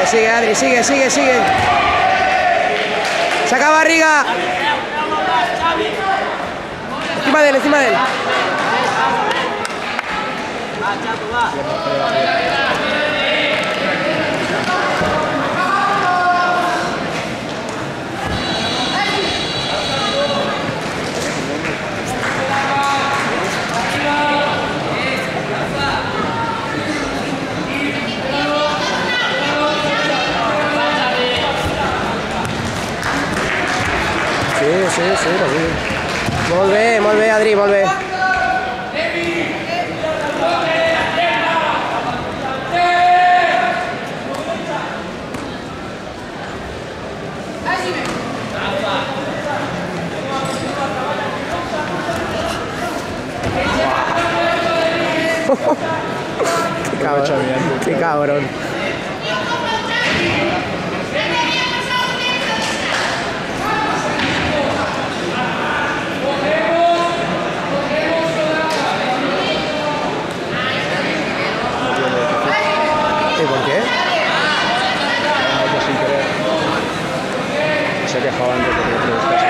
Sigue, Adri, sigue. Saca Barriga. Encima de él. Sí, lo vi. Molt bé, Adri, molt bé. Qué cabrón. ¿Y por qué? Sin querer. Se quejaba antes de que lo buscase.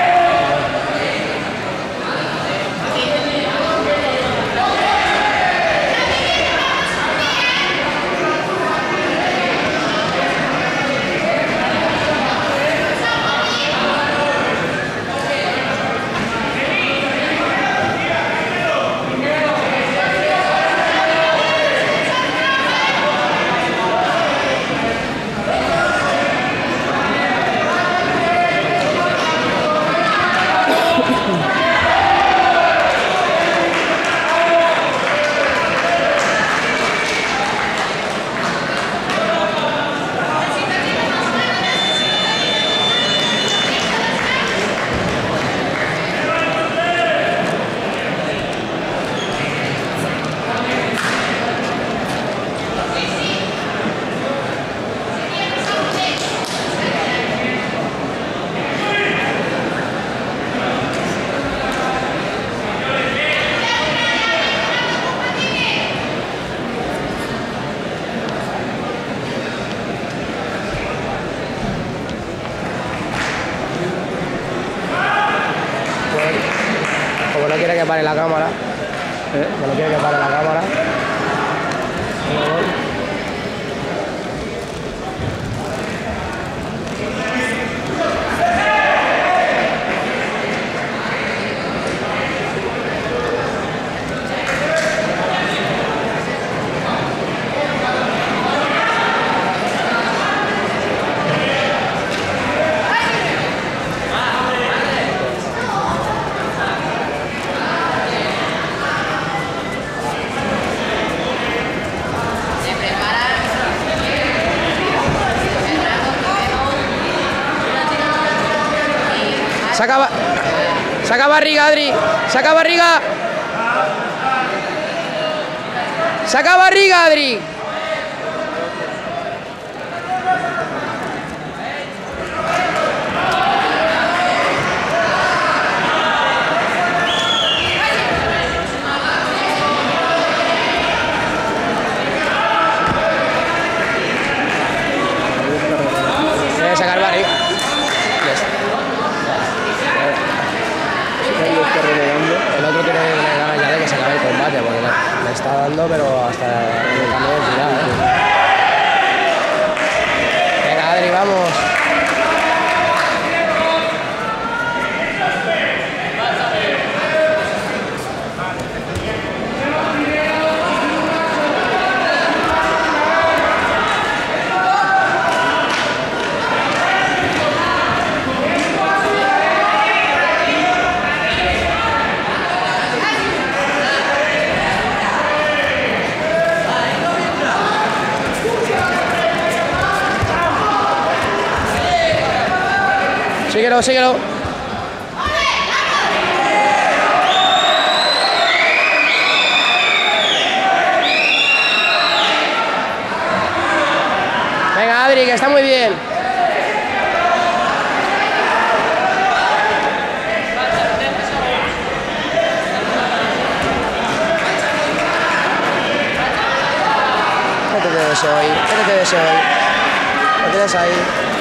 Como no quiere que pare la cámara, Saca Barriga, Adri. Saca Barriga, Adri. Debe sacar Barriga. El otro tiene ganas ya de que se acabe el combate, porque le está dando, pero hasta el cambio de tirada, Venga, Adri, vamos. Síguelo. Venga, Adri, que está muy bien. Métete de ese hoy. tienes ahí.